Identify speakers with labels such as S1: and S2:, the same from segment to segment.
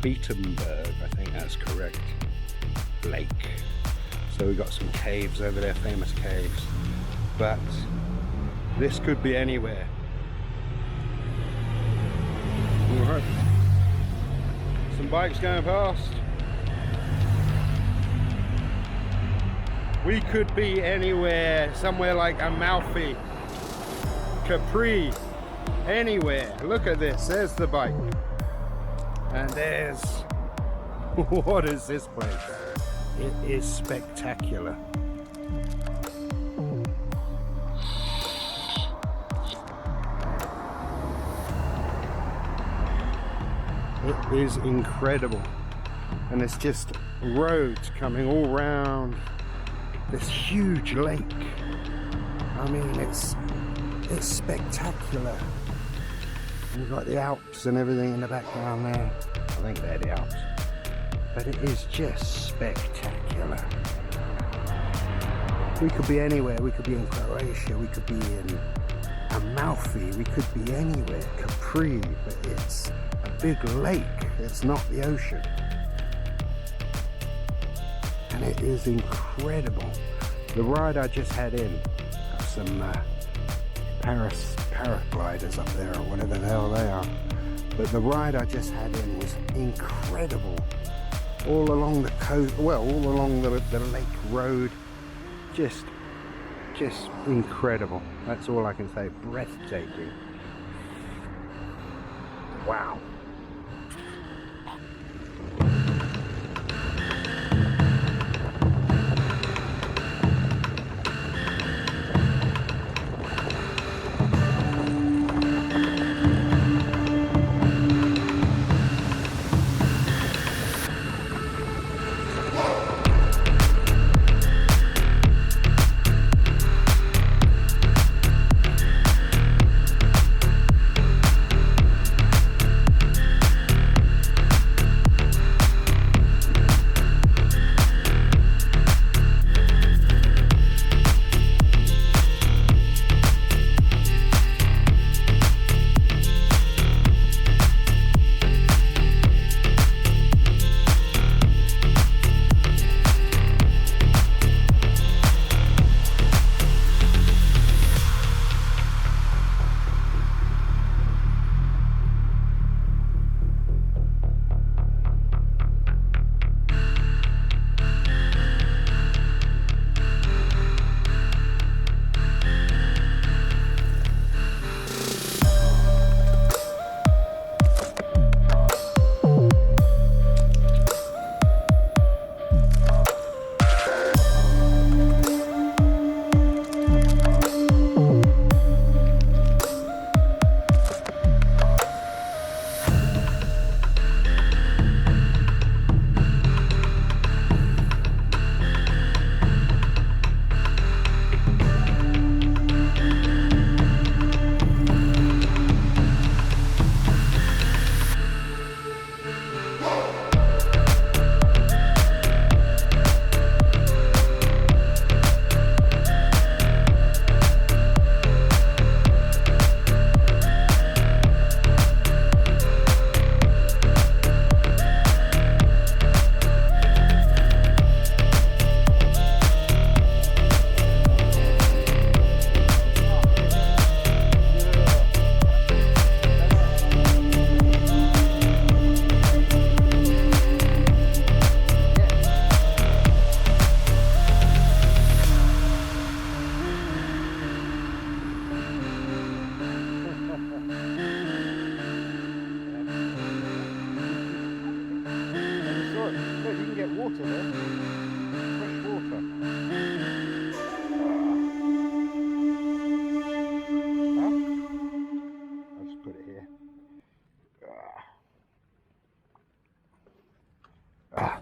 S1: Beatenberg, I think that's correct, lake. So we've got some caves over there, famous caves, but this could be anywhere. All right. Some bikes going past. We could be anywhere, somewhere like Amalfi, Capri, anywhere. Look at this, there's the bike. And there's, what is this place? It is spectacular. It is incredible. And it's just roads coming all round this huge lake. I mean, it's spectacular. You've got the Alps and everything in the background there. I think they're the Alps. But it is just spectacular. We could be anywhere. We could be in Croatia. We could be in Amalfi. We could be anywhere. Capri. But it's a big lake. It's not the ocean. And it is incredible. The ride I just had in, got some paragliders up there or whatever the hell they are, but the ride I just had in was incredible. All along the coast, well, all along the lake road, just incredible. That's all I can say. Breathtaking. Wow.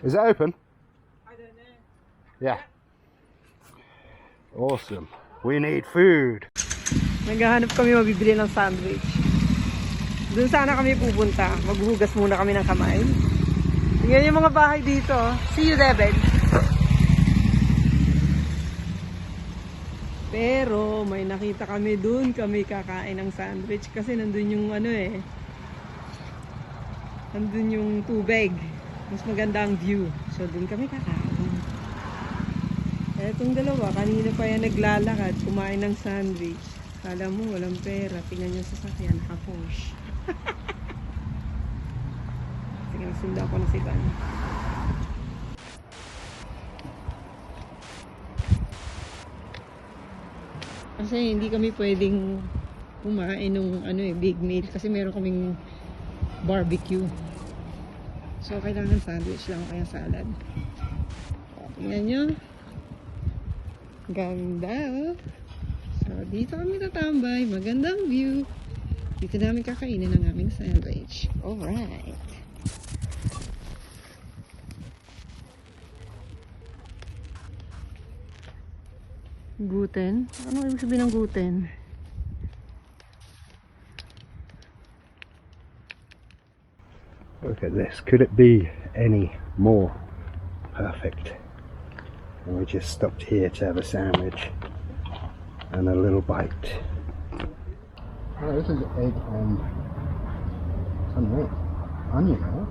S1: Is it open?
S2: I don't know.
S1: Yeah. Awesome. We need food.
S2: Naghahanap kami mabibili ng sandwich. Doon sana kami pupunta. Maghuhugas muna kami ng kamay. Tingnan yung mga bahay dito. See you, Devin. Pero may nakita kami doon. Kami kakain ng sandwich kasi nandun yung ano eh. andun yung tubig. Mas maganda ang view. So, dun kami kakain. Etong dalawa, kanina pa yan naglalakad, kumain ng sandwich. Kala mo, walang pera. Tingnan nyo sa sasakyan, naka-Porsche. Sige, sundan ko na si Van. Kasi hindi kami pwedeng kumain ng big meal kasi meron kaming barbecue. So, kailangan sandwich lang kaya salad. Tingnan nyo. Ganda, oh. So, dito kami tatambay. Magandang view. Dito namin kakainin ang aming sandwich. Alright. Gluten? Ano ibig sabihin ng gluten?
S1: Look at this. Could it be any more perfect? And we just stopped here to have a sandwich and a little bite. Oh, this is egg and some onion, huh?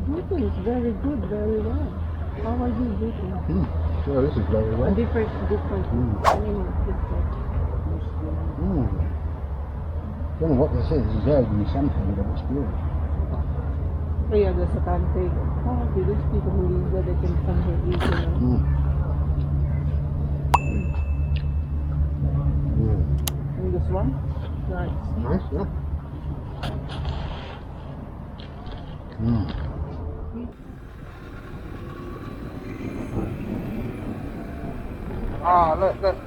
S2: Gluten is very good, very well. How are you gluten?
S1: Well, this is very well.
S2: Different. Animal different.
S1: Don't know what this is. It's egg and something, but it's good.
S2: Oh yeah, there's a timetable. Oh, okay, these people who live where they can come here easily. And this one? Nice.
S1: Nice, yeah. Ah, look. That's.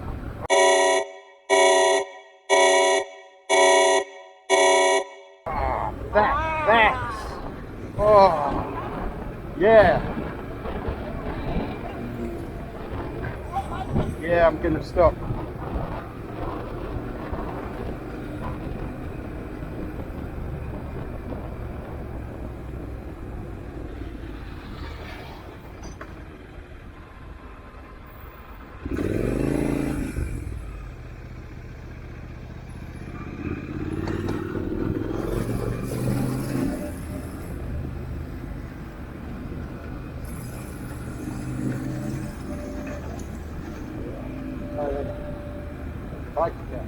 S1: Oh, yeah. Yeah, I'm gonna stop. Bike again.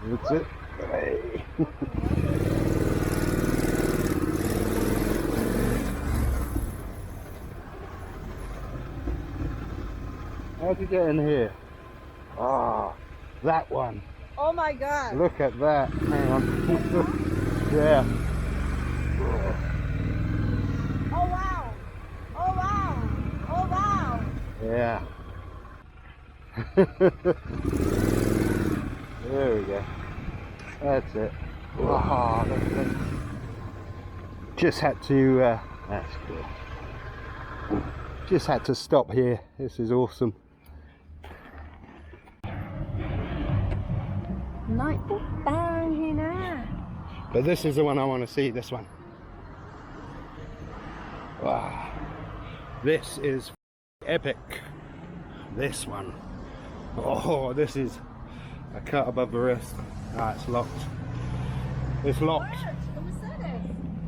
S1: That's it. Hey. How'd you get in here? Ah, that one.
S2: Oh my God!
S1: Look at that. Hang on. Yeah.
S2: Oh wow! Oh wow! Oh wow!
S1: Yeah. There we go. That's it. Oh, that's it. Just had to, that's good. Just had to stop here. This is awesome. But this is the one I want to see, this one. Wow. This is epic. This one. Oh, this is a cut above the rest. Ah, it's locked. It's locked.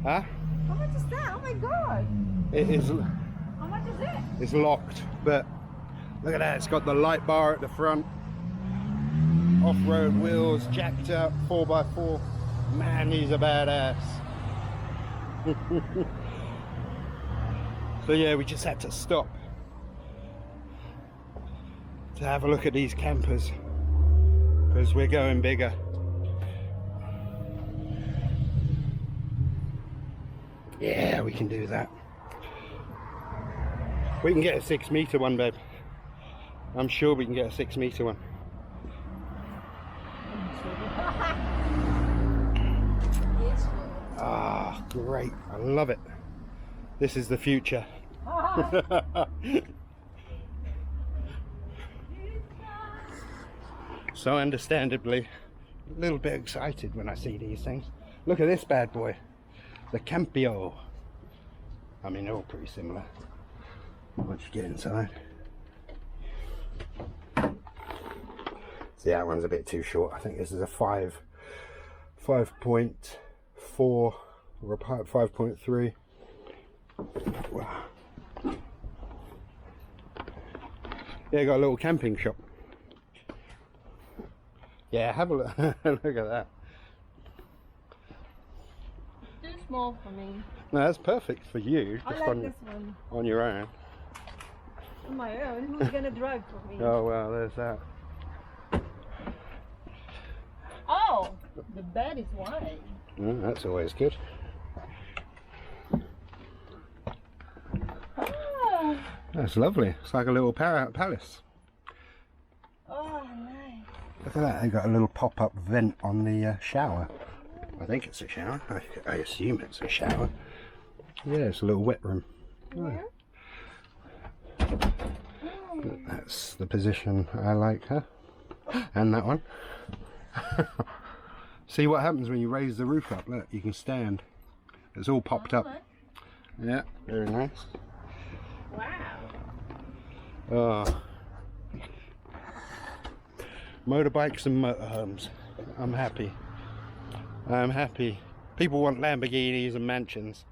S1: Huh?
S2: How much is that? Oh my God!
S1: It is.
S2: How much is it?
S1: It's locked, but look at that. It's got the light bar at the front. Off-road wheels, jacked up, 4x4. Man, he's a badass. So yeah, we just had to stop to have a look at these campers because we're going bigger. Yeah, we can do that. We can get a 6 meter one, babe. I'm sure we can get a 6 meter one. Ah, great. I love it. This is the future. So understandably, a little bit excited when I see these things. Look at this bad boy. The Campio. I mean, they're all pretty similar once you get inside. See, that one's a bit too short. I think this is a 5.4 or a 5.3. Wow. Yeah, got a little camping shop. Yeah, have a look. Look at that.
S2: Too small for me.
S1: No, that's perfect for you.
S2: I
S1: Just
S2: like
S1: on,
S2: this one.
S1: on your own.
S2: On my own. Who's gonna drive for me?
S1: Oh well, there's that.
S2: Oh, the bed is wide.
S1: That's always good.
S2: Oh,
S1: That's lovely. It's like a little palace.
S2: oh nice.
S1: Look at that. They got a little pop-up vent on the shower. I think it's a shower. I assume it's a shower. Yeah, it's a little wet room.
S2: Yeah.
S1: That's the position I like, huh? And that one. See what happens when you raise the roof up. Look, you can stand. It's all popped up. Yeah, very nice.
S2: Wow.
S1: Oh. Motorbikes and motorhomes. I'm happy. I'm happy. People want Lamborghinis and mansions.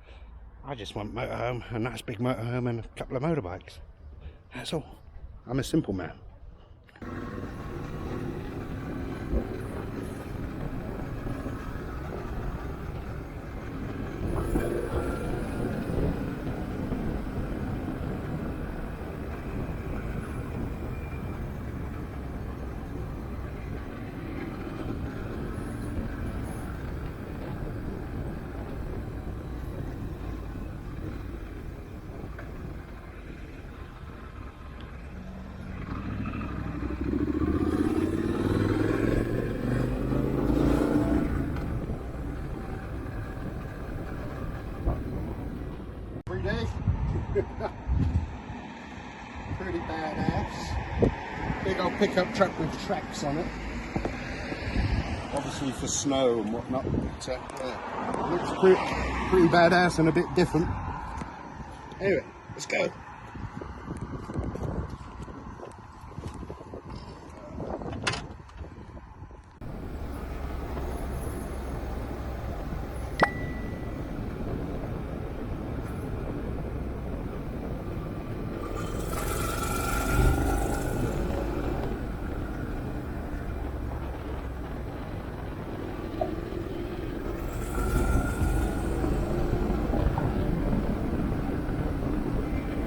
S1: I just want motorhome, a nice big motorhome and a couple of motorbikes. That's all. I'm a simple man. Pretty badass. Big old pickup truck with tracks on it. Obviously for snow and whatnot. But, yeah, looks pretty badass and a bit different. Anyway, let's go.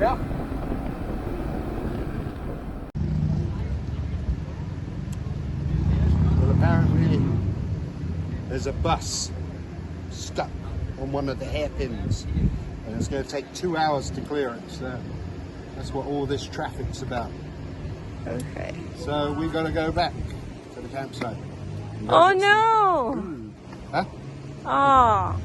S1: Yeah. Well, apparently there's a bus stuck on one of the hairpins and it's going to take 2 hours to clear it, so that's what all this traffic's about.
S2: Okay.
S1: So we've got to go back to the campsite.
S2: Oh no!
S1: Huh?
S2: Oh.